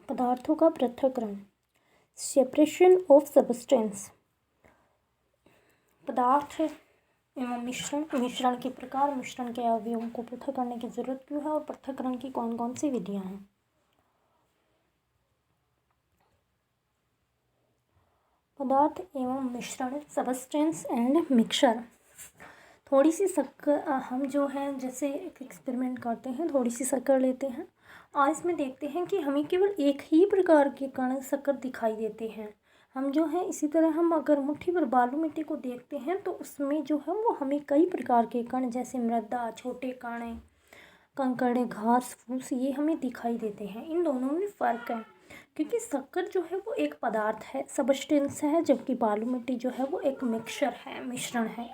पदार्थों का पृथक्करण, सेपरेशन ऑफ सब्सटेंस। पदार्थ एवं मिश्रण के प्रकार, मिश्रण के अवयवों को पृथक करने की जरूरत क्यों है और पृथक्करण की कौन कौन सी विधियां हैं। पदार्थ एवं मिश्रण, सब्सटेंस एंड मिक्सचर। थोड़ी सी शक्कर, हम जो है जैसे एक एक्सपेरिमेंट करते हैं, थोड़ी सी शक्कर लेते हैं और इसमें देखते हैं कि हमें केवल एक ही प्रकार के कण शक्कर दिखाई देते हैं। हम जो है इसी तरह हम अगर मुट्ठी भर बालू मिट्टी को देखते हैं तो उसमें जो है वो हमें कई प्रकार के कण, जैसे मृदा, छोटे कण, कंकड़, घास फूस, ये हमें दिखाई देते हैं। इन दोनों में फ़र्क है क्योंकि शक्कर जो है वो एक पदार्थ है, सब्सटेंस है, जबकि बालू मिट्टी जो है वो एक मिक्सचर है, मिश्रण है।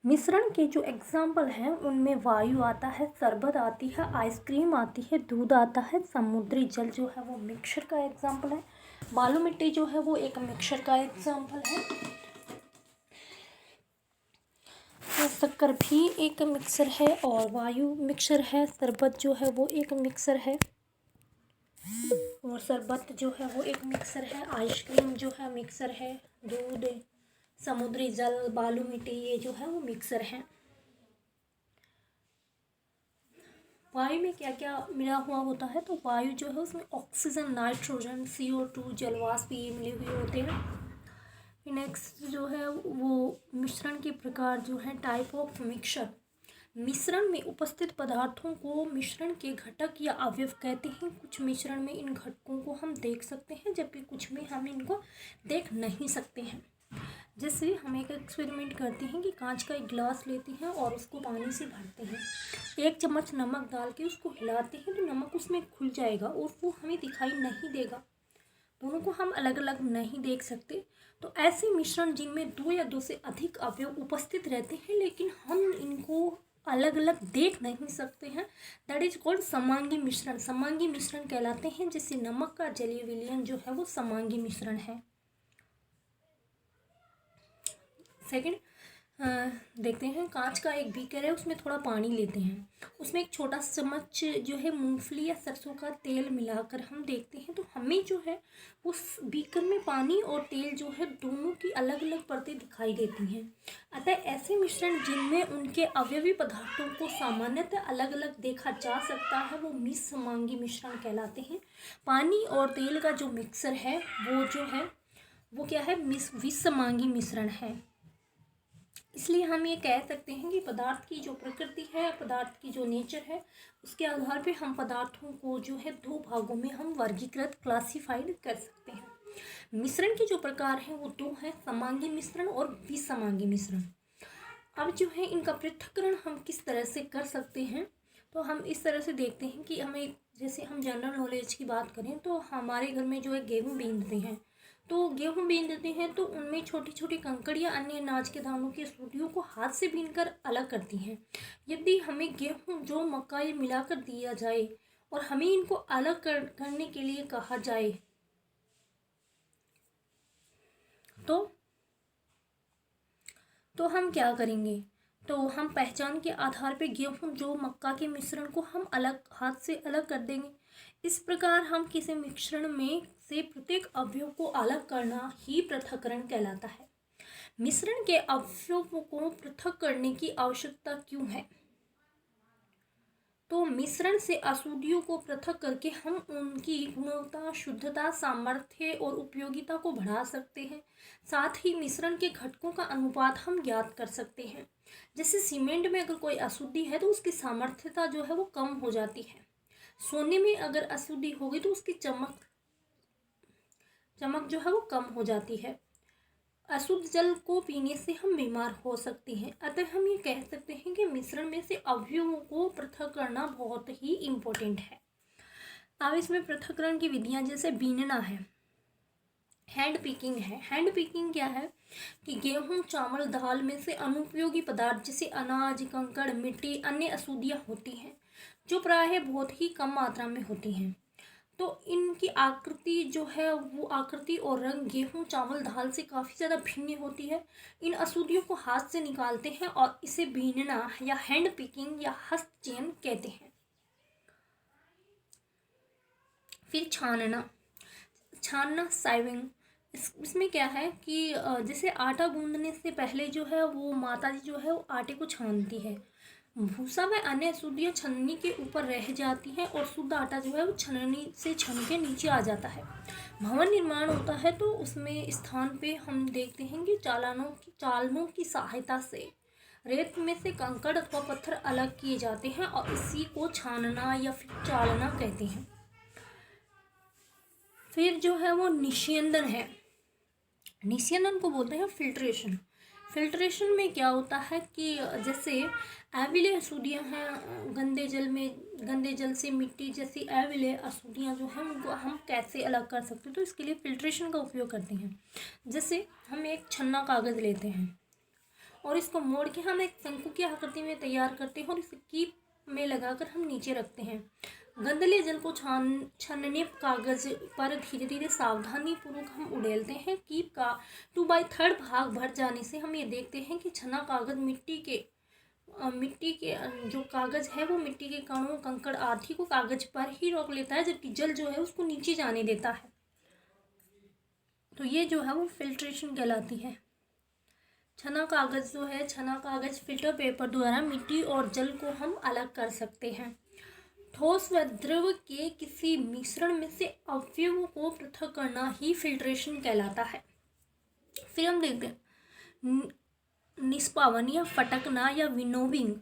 मिश्रण के जो एग्जाम्पल हैं उनमें वायु आता है, शरबत आती है, आइसक्रीम आती है, दूध आता है, समुद्री जल जो है वो मिक्सचर का एग्जाम्पल है, बालू मिट्टी जो है वो एक मिक्सचर का एग्जाम्पल है, तो शक्कर भी एक मिक्सचर है और वायु मिक्सचर है, शरबत जो है वो एक मिक्सचर है और शरबत जो है वो एक मिक्सचर है, आइसक्रीम जो है मिक्सचर है, दूध, समुद्री जल, बालू मिट्टी, ये जो है वो मिक्सर हैं। वायु में क्या क्या मिला हुआ होता है, तो वायु जो है उसमें ऑक्सीजन, नाइट्रोजन, CO2, जलवाष्प, ये मिले हुए होते हैं। नेक्स्ट जो है वो मिश्रण के प्रकार जो है, टाइप ऑफ मिक्सचर। मिश्रण में उपस्थित पदार्थों को मिश्रण के घटक या अवयव कहते हैं। कुछ मिश्रण में इन घटकों को हम देख सकते हैं जबकि कुछ में हम इनको देख नहीं सकते हैं। जैसे हम एक एक्सपेरिमेंट करते हैं कि कांच का एक गिलास लेते हैं और उसको पानी से भरते हैं, 1 चम्मच नमक डाल के उसको हिलाते हैं तो नमक उसमें घुल जाएगा और वो हमें दिखाई नहीं देगा, दोनों को हम अलग अलग नहीं देख सकते। तो ऐसे मिश्रण जिनमें 2 या 2 से अधिक अवयव उपस्थित रहते हैं लेकिन हम इनको अलग अलग देख नहीं सकते हैं, दैट इज कॉल्ड समांगी मिश्रण। समांगी मिश्रण कहलाते हैं, जैसे नमक का जलीय विलयन जो है वो समांगी मिश्रण है। सेकंड देखते हैं, कांच का एक बीकर है, उसमें थोड़ा पानी लेते हैं, उसमें एक छोटा चम्मच जो है मूंगफली या सरसों का तेल मिलाकर हम देखते हैं तो हमें जो है उस बीकर में पानी और तेल जो है दोनों की अलग अलग परतें दिखाई देती हैं। अतः ऐसे मिश्रण जिनमें उनके अवयवी पदार्थों को सामान्यतः अलग अलग देखा जा सकता है वो मिश्रमांगी मिश्रण कहलाते हैं। पानी और तेल का जो मिक्सर है वो जो है वो क्या है, विषमांगी मिश्रण है। इसलिए हम ये कह सकते हैं कि पदार्थ की जो प्रकृति है, पदार्थ की जो नेचर है, उसके आधार पे हम पदार्थों को जो है 2 भागों में हम वर्गीकृत, क्लासिफाइड कर सकते हैं। मिश्रण के जो प्रकार हैं वो 2 हैं, समांगी मिश्रण और विषमांगी मिश्रण। अब जो है इनका पृथक्करण हम किस तरह से कर सकते हैं, तो हम इस तरह से देखते हैं कि हमें, जैसे हम जनरल नॉलेज की बात करें तो हमारे घर में जो है गेहूँ बीनते हैं, तो गेहूँ बीन देते हैं तो उनमें छोटी छोटी कंकड़ या अन्य अनाज के दानों की सूटियों को हाथ से बीनकर अलग करती हैं। यदि हमें गेहूँ जो मक्का ये मिलाकर दिया जाए और हमें इनको अलग करने के लिए कहा जाए तो हम क्या करेंगे, तो हम पहचान के आधार पे गेहूँ जो मक्का के मिश्रण को हम अलग हाथ से अलग कर देंगे। इस प्रकार हम किसी मिश्रण में से प्रत्येक अवयव को अलग करना ही पृथक्करण कहलाता है। मिश्रण के अवयवों को पृथक करने की आवश्यकता क्यों है, तो मिश्रण से अशुद्धियों को पृथक करके हम उनकी गुणवत्ता, शुद्धता, सामर्थ्य और उपयोगिता को बढ़ा सकते हैं। साथ ही मिश्रण के घटकों का अनुपात हम ज्ञात कर सकते हैं। जैसे सीमेंट में अगर कोई अशुद्धि है तो उसकी सामर्थ्यता जो है वो कम हो जाती है। सोने में अगर अशुद्धि होगी तो उसकी चमक जो है वो कम हो जाती है। अशुद्ध जल को पीने से हम बीमार हो सकते हैं। अतः हम ये कह सकते हैं कि मिश्रण में से अवयवों को पृथक करना बहुत ही इम्पोर्टेंट है। अब इसमें पृथक्करण की विधियां, जैसे बीनना है, हैंड पिकिंग है। हैंड पिकिंग क्या है कि गेहूं, चावल, दाल में से अनुपयोगी पदार्थ जैसे अनाज, कंकड़, मिट्टी, अन्य अशुद्धियां होती हैं जो प्रायः बहुत ही कम मात्रा में होती हैं, तो इनकी आकृति जो है वो आकृति और रंग गेहूं, चावल, दाल से काफ़ी ज़्यादा भिन्न होती है। इन अशुद्धियों को हाथ से निकालते हैं और इसे बीनना या हैंड पिकिंग या हस्तचयन कहते हैं। फिर छानना, साइविंग। इसमें क्या है कि जैसे आटा गूंदने से पहले जो है वो माता जी जो है वो आटे को छानती है। भूसा व अन्य अशुद्धियाँ छन्नी के ऊपर रह जाती हैं और शुद्ध आटा जो है वो छननी से छन के नीचे आ जाता है। भवन निर्माण होता है तो उसमें स्थान पे हम देखते हैं कि चालनों की सहायता से रेत में से कंकड़ अथवा पत्थर अलग किए जाते हैं और इसी को छानना या फिर चालना कहते हैं। फिर जो है वो निस्यंदन है। निस्यंदन को बोलते हैं फिल्ट्रेशन। फिल्ट्रेशन में क्या होता है कि जैसे एविले अशुद्धियाँ हैं गंदे जल से मिट्टी जैसी एविले अशुद्धियाँ जो हैं उनको हम कैसे अलग कर सकते हैं, तो इसके लिए फिल्ट्रेशन का उपयोग करते हैं। जैसे हम एक छन्ना कागज़ लेते हैं और इसको मोड़ के हम एक शंकु की आकृति में तैयार करते हैं और इसे कीप में लगाकर हम नीचे रखते हैं। गंदले जल को छानने कागज पर धीरे धीरे सावधानी पूर्वक हम उड़ेलते हैं। कीप का 2/3 भाग भर जाने से हम ये देखते हैं कि छना कागज मिट्टी के जो कागज है वो मिट्टी के कणों कंकड़ आदि को कागज पर ही रोक लेता है, जबकि जल जो है उसको नीचे जाने देता है। तो ये जो है वो फिल्ट्रेशन कहलाती है। छना कागज फिल्टर पेपर द्वारा मिट्टी और जल को हम अलग कर सकते हैं। ठोस व द्रव के किसी मिश्रण में से अवयवों को पृथक करना ही फिल्ट्रेशन कहलाता है। फिर हम देखते हैं निष्पावन या फटकना या विनोविंग।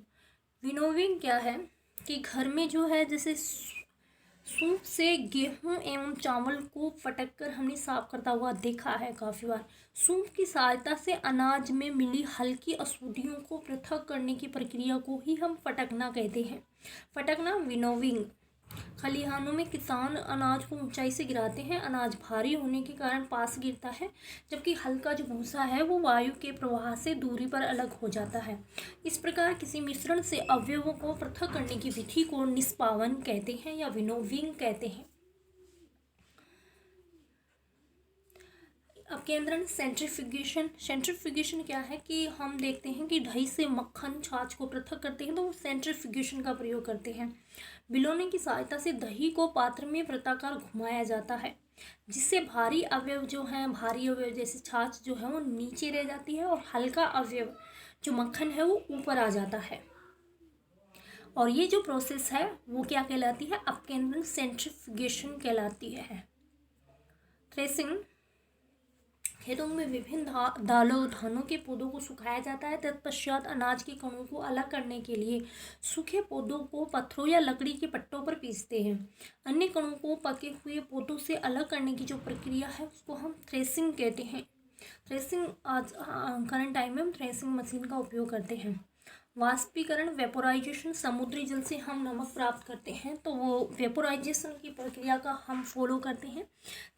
विनोविंग क्या है कि घर में जो है जैसे सूप से गेहूं एवं चावल को फटक कर हमने साफ करता हुआ देखा है काफ़ी बार। सूप की सहायता से अनाज में मिली हल्की अशुद्धियों को पृथक करने की प्रक्रिया को ही हम फटकना कहते हैं। फटकना विनोविंग। खलिहानों में किसान अनाज को ऊंचाई से गिराते हैं। अनाज भारी होने के कारण पास गिरता है, जबकि हल्का जो भूसा है वो वायु के प्रवाह से दूरी पर अलग हो जाता है। इस प्रकार किसी मिश्रण से अवयवों को पृथक करने की विधि को निष्पावन कहते हैं या विनोविंग कहते हैं। अपकेंद्रण सेंट्रीफ्यूगेशन। सेंट्रीफ्यूगेशन क्या है कि हम देखते हैं कि दही से मक्खन छाछ को पृथक करते हैं तो वो सेंट्रीफ्यूगेशन का प्रयोग करते हैं। बिलोने की सहायता से दही को पात्र में वृत्ताकार घुमाया जाता है, जिससे भारी अवयव जैसे छाछ जो है वो नीचे रह जाती है और हल्का अवयव जो मक्खन है वो ऊपर आ जाता है। और ये जो प्रोसेस है वो क्या कहलाती है? अपकेंद्रण सेंट्रीफ्यूगेशन कहलाती है। थ्रेसिंग। खेतों में विभिन्न धानों के पौधों को सुखाया जाता है। तत्पश्चात अनाज के कणों को अलग करने के लिए सूखे पौधों को पत्थरों या लकड़ी के पट्टों पर पीसते हैं। अन्य कणों को पके हुए पौधों से अलग करने की जो प्रक्रिया है उसको हम थ्रेसिंग कहते हैं। थ्रेसिंग आज करंट टाइम में हम थ्रेसिंग मशीन का उपयोग करते हैं। वाष्पीकरण वेपोराइजेशन। समुद्री जल से हम नमक प्राप्त करते हैं तो वो वेपोराइजेशन की प्रक्रिया का हम फॉलो करते हैं,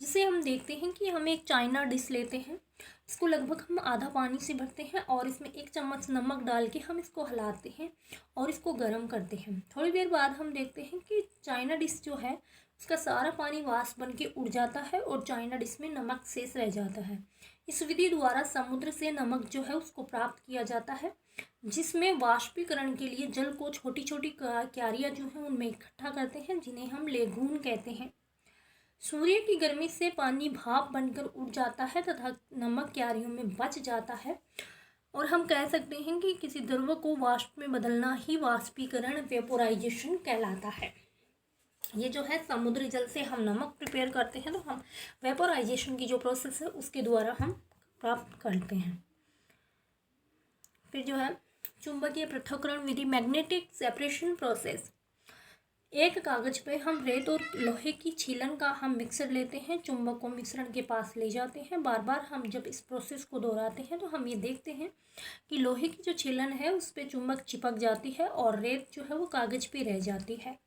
जिसे हम देखते हैं कि हम एक चाइना डिश लेते हैं, इसको लगभग हम आधा पानी से भरते हैं और इसमें 1 चम्मच नमक डाल के हम इसको हिलाते हैं और इसको गर्म करते हैं। थोड़ी देर बाद हम देखते हैं कि चाइना डिश जो है उसका सारा पानी वाष्प बन के उड़ जाता है और चाइना डिश में नमक शेष रह जाता है। इस विधि द्वारा समुद्र से नमक जो है उसको प्राप्त किया जाता है, जिसमें वाष्पीकरण के लिए जल को छोटी छोटी क्यारियाँ जो हैं उनमें इकट्ठा करते हैं, जिन्हें हम लेगून कहते हैं। सूर्य की गर्मी से पानी भाप बनकर उड़ जाता है तथा नमक क्यारियों में बच जाता है और हम कह सकते हैं कि किसी द्रव को वाष्प में बदलना ही वाष्पीकरण वेपोराइजेशन कहलाता है। ये जो है समुद्री जल से हम नमक प्रिपेयर करते हैं तो हम वेपोराइजेशन की जो प्रोसेस है उसके द्वारा हम प्राप्त करते हैं। फिर जो है चुंबकीय पृथक्करण विधि, मैग्नेटिक सेपरेशन प्रोसेस। एक कागज पे हम रेत और लोहे की छीलन का हम मिक्सर लेते हैं, चुंबक को मिश्रण के पास ले जाते हैं। बार बार हम जब इस प्रोसेस को दोहराते हैं तो हम ये देखते हैं कि लोहे की जो छीलन है उस पर चुंबक चिपक जाती है और रेत जो है वो कागज पे रह जाती है।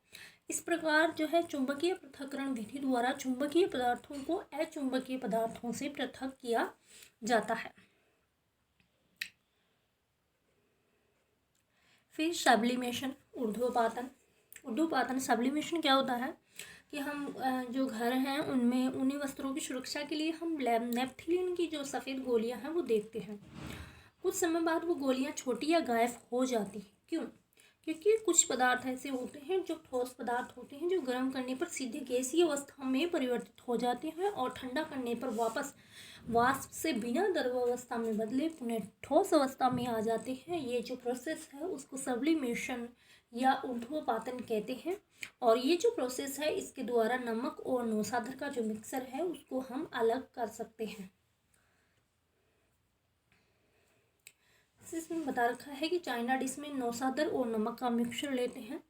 इस प्रकार जो है चुंबकीय पृथक्करण विधि द्वारा चुंबकीय पदार्थों को अचुंबकीय पदार्थों से पृथक किया जाता है। फिर सब्लिमेशन, ऊर्ध्वपातन। सब्लिमेशन क्या होता है कि हम जो घर हैं उनमें ऊनी वस्त्रों की सुरक्षा के लिए हम नेपथिलीन की जो सफ़ेद गोलियां हैं वो देखते हैं। कुछ समय बाद वो गोलियां छोटी या गायब हो जाती हैं। क्यों? क्योंकि कुछ पदार्थ ऐसे होते हैं जो ठोस पदार्थ होते हैं जो गर्म करने पर सीधे गैसीय अवस्था में परिवर्तित हो जाते हैं और ठंडा करने पर वापस वाष्प से बिना द्रव अवस्था में बदले पुनः ठोस अवस्था में आ जाते हैं। ये जो प्रोसेस है उसको सब्लिमेशन या ऊर्ध्वपातन कहते हैं। और ये जो प्रोसेस है इसके द्वारा नमक और नौसाधर का जो मिक्सर है उसको हम अलग कर सकते हैं। इसमें बता रखा है कि चाइना डिश में नौसादर और नमक का मिक्सचर लेते हैं।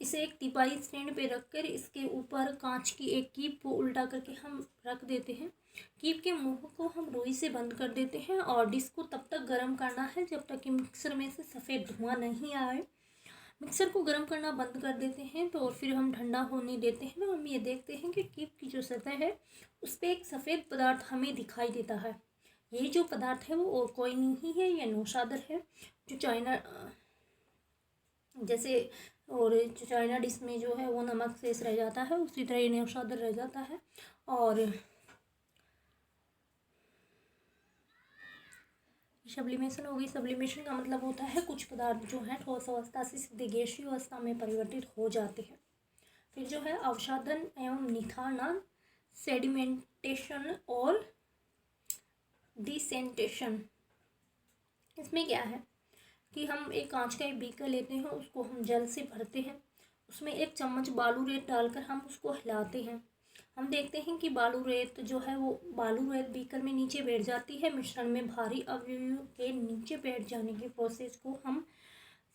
इसे एक तिपाई स्टैंड पे रखकर इसके ऊपर कांच की एक कीप को उल्टा करके हम रख देते हैं। कीप के मुंह को हम रुई से बंद कर देते हैं और डिश को तब तक गर्म करना है जब तक कि मिक्सर में से सफ़ेद धुआं नहीं आए। मिक्सर को गर्म करना बंद कर देते हैं तो और फिर हम ठंडा होने देते हैं। तो हम ये देखते हैं कि कीप की जो सतह है उस पर एक सफ़ेद पदार्थ हमें दिखाई देता है। ये जो पदार्थ है वो और कोई नहीं है, ये नौसादर है जो चाइना जैसे और जो चाइना डिश में जो है वो नमक शेष रह जाता है उसी तरह ये नौसादर रह जाता है। और सब्लिमेशन होगी। सब्लिमेशन का मतलब होता है कुछ पदार्थ जो है ठोस अवस्था से सीधे गैसीय अवस्था में परिवर्तित हो जाते हैं। फिर जो है अवसादन एवं निथारण, सेडिमेंटेशन और डिसेंटेशन। इसमें क्या है कि हम एक कांच का एक बीकर लेते हैं, उसको हम जल से भरते हैं, उसमें एक चम्मच बालू रेत डालकर हम उसको हिलाते हैं। हम देखते हैं कि बालू रेत जो है वो बालू रेत बीकर में नीचे बैठ जाती है। मिश्रण में भारी अवयवों के नीचे बैठ जाने की प्रोसेस को हम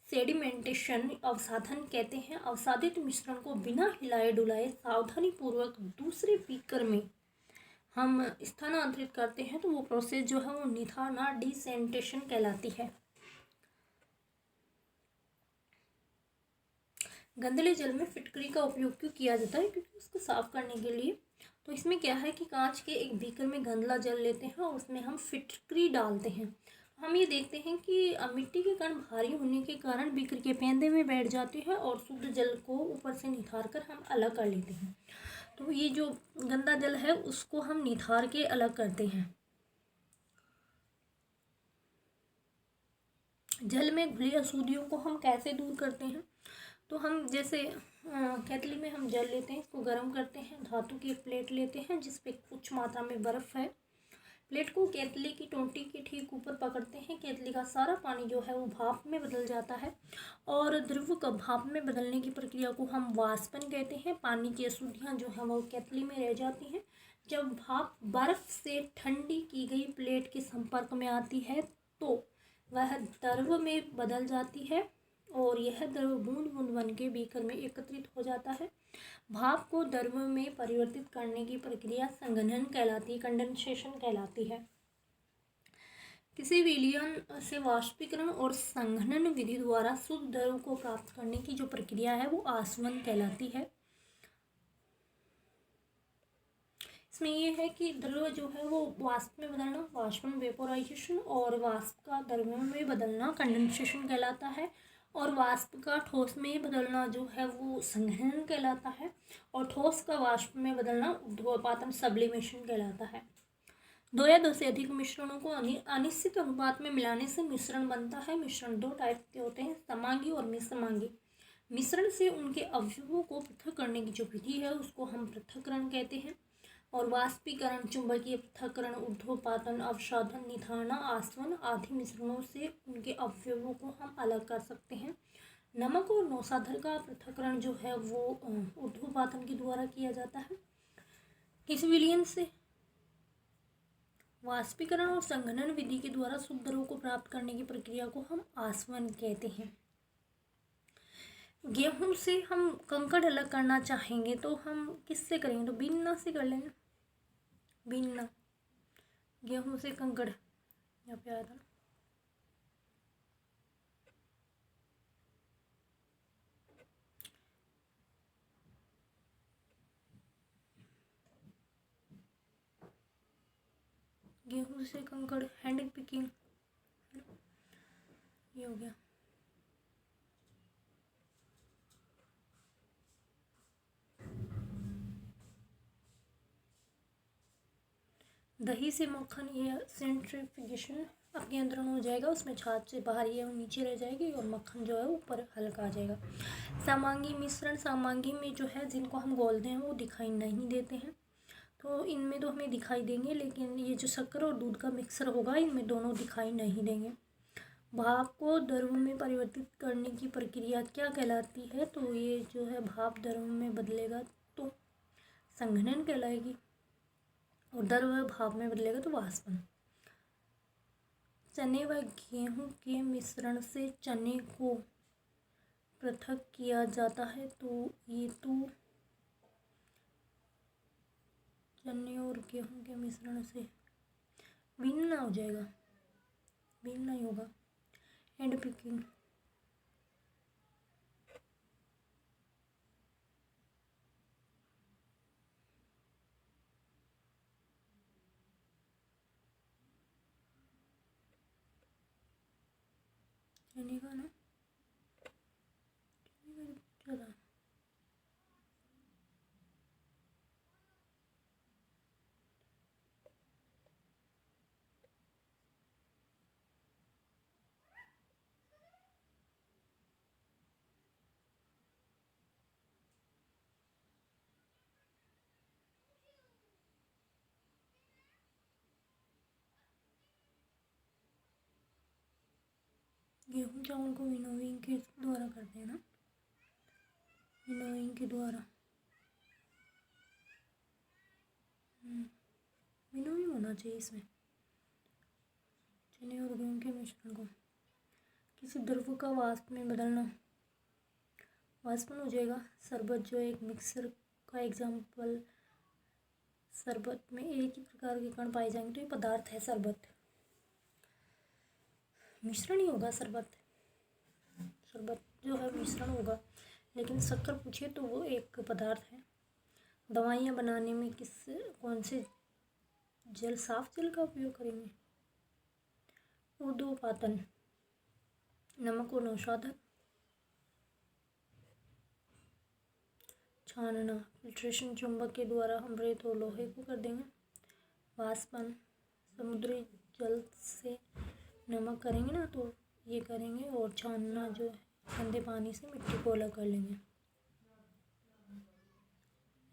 सेडिमेंटेशन अवसाधन कहते हैं। अवसादित मिश्रण को बिना हिलाए डुलाए सावधानी पूर्वक दूसरे बीकर में हम स्थानांतरित करते हैं तो वो प्रोसेस जो है वो निथारण डिसेंटेशन कहलाती है। गंदले जल में फिटकरी का उपयोग क्यों किया जाता है? क्योंकि उसको साफ करने के लिए। तो इसमें क्या है कि कांच के एक बीकर में गंदला जल लेते हैं और उसमें हम फिटकरी डालते हैं। हम ये देखते हैं कि मिट्टी के कण भारी होने के कारण बीकर के पेंदे में बैठ जाते हैं और शुद्ध जल को ऊपर से निथार कर हम अलग कर लेते हैं। तो ये जो गंदा जल है उसको हम निथार के अलग करते हैं। जल में घुली अशुद्धियों को हम कैसे दूर करते हैं? तो हम जैसे केतली में हम जल लेते हैं, इसको गर्म करते हैं, धातु की एक प्लेट लेते हैं जिस पे कुछ मात्रा में बर्फ़ है। प्लेट को केतली की टोंटी के ठीक ऊपर पकड़ते हैं। केतली का सारा पानी जो है वो भाप में बदल जाता है और द्रव का भाप में बदलने की प्रक्रिया को हम वाष्पन कहते हैं। पानी की अशुद्धियाँ जो है वो केतली में रह जाती हैं। जब भाप बर्फ़ से ठंडी की गई प्लेट के संपर्क में आती है तो वह द्रव में बदल जाती है और यह द्रव बूंद बूंद बन के बीकर में एकत्रित हो जाता है। भाप को द्रव में परिवर्तित करने की प्रक्रिया संघनन कहलाती है, कंडेंसेशन कहलाती है। किसी विलयन से वाष्पीकरण और संघनन विधि द्वारा शुद्ध द्रव को प्राप्त करने की जो प्रक्रिया है वो आसवन कहलाती है। इसमें ये है कि द्रव जो है वो वाष्प में बदलना वाष्पन वेपोराइजेशन और वाष्प का द्रव में बदलना कंडेंसेशन कहलाता है और वाष्प का ठोस में बदलना जो है वो संघनन कहलाता है और ठोस का वाष्प में बदलना ऊर्ध्वपातन सब्लिमेशन कहलाता है। दो या दो से अधिक मिश्रणों को अनिश्चित अनुपात में मिलाने से मिश्रण बनता है। मिश्रण दो टाइप के होते हैं, समांगी और मिश्रमांगी। मिश्रण से उनके अवयवों को पृथक करने की जो विधि है उसको हम पृथक्करण कहते हैं और वाष्पीकरण, चुंबकीय पृथक्करण, ऊर्ध्वपातन, अवसादन, निथारण, आसवन आदि मिश्रणों से उनके अवयवों को हम अलग कर सकते हैं। नमक और नौसाधर का पृथक्करण जो है वो ऊर्ध्वपातन के द्वारा किया जाता है। किस विलयन से? वाष्पीकरण और संघनन विधि के द्वारा शुद्ध द्रव को प्राप्त करने की प्रक्रिया को हम आसवन कहते हैं। गेहूं से हम कंकड़ अलग करना चाहेंगे तो हम किससे करेंगे? तो बीनना से कर लेंगे। बीनना, गेहूं से कंकड़ यहाँ पे आया था। गेहूं से कंकड़, हैंड पिकिंग, ये हो गया। दही से मक्खन, ये सेंट्रीफ्यूगेशन आपके अंदरण हो जाएगा, उसमें छाछ से बाहर ये नीचे रह जाएगी और मक्खन जो है ऊपर हल्का आ जाएगा। समांगी मिश्रण, समांगी में जो है जिनको हम बोलते हैं वो दिखाई नहीं देते हैं, तो इनमें तो हमें दिखाई देंगे, लेकिन ये जो शक्कर और दूध का मिक्सर होगा इनमें दोनों दिखाई नहीं देंगे। भाप को द्रव में परिवर्तित करने की प्रक्रिया क्या कहलाती है? तो ये जो है भाप द्रव में बदलेगा तो संघनन कहलाएगी, और द्रव भाप में बदलेगा तो वाष्पन। चने व गेहूं के मिश्रण से चने को पृथक किया जाता है, तो ये तो चने और गेहूं के मिश्रण से भिन्न हो जाएगा, भिन्न नहीं होगा। हैंड पिकिंग, चने का ना चला गेहूं चावल को विनोइंग के द्वारा करते हैं ना, विनोइंग के द्वारा विनोइंग होना चाहिए इसमें। चने और गेहूं के मिश्रण को किसी द्रव का वाष्प में बदलना, वाष्पन हो जाएगा। शरबत जो एक मिक्सर का एग्जाम्पल, शरबत में एक ही प्रकार के कण पाए जाएंगे तो ये पदार्थ है शरबत, मिश्रण ही होगा शरबत। शरबत जो है मिश्रण होगा, लेकिन शक्कर पूछे तो वो एक पदार्थ है। दवाइयाँ बनाने में कौन से जल, साफ जल का उपयोग करेंगे? ऊर्ध्वपातन, नमक और नौशाधक, छानना, फिल्ट्रेशन, चुंबक के द्वारा हम रेत और लोहे को कर देंगे। वाष्पन, समुद्री जल से नमक करेंगे ना तो ये करेंगे, और छानना जो है गंदे पानी से मिट्टी को अलग कर लेंगे।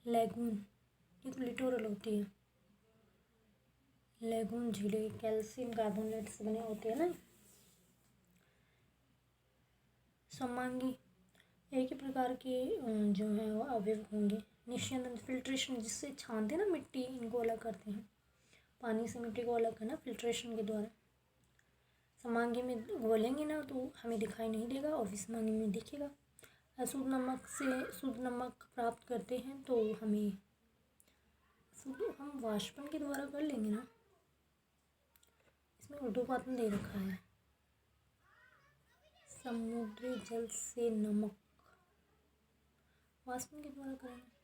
लैगून, ये तो लिटोरल होती है। लैगून झीलें कैल्शियम कार्बोनेट से बने होते हैं ना। समांगी, एक ही प्रकार के जो है वो अवयव होंगे। निस्यंदन, फिल्ट्रेशन, जिससे छानते हैं ना मिट्टी, इनको अलग करते हैं, पानी से मिट्टी को अलग करना फिल्ट्रेशन के द्वारा। समांगी में घोलेंगे ना तो हमें दिखाई नहीं देगा, और विषमांगी में दिखेगा। अशुद्ध नमक से शुद्ध नमक प्राप्त करते हैं तो हमें शुद्ध हम वाष्पन के द्वारा कर लेंगे ना। इसमें ऊर्ध्वपातन दे रखा है। समुद्री जल से नमक वाष्पन के द्वारा करेंगे।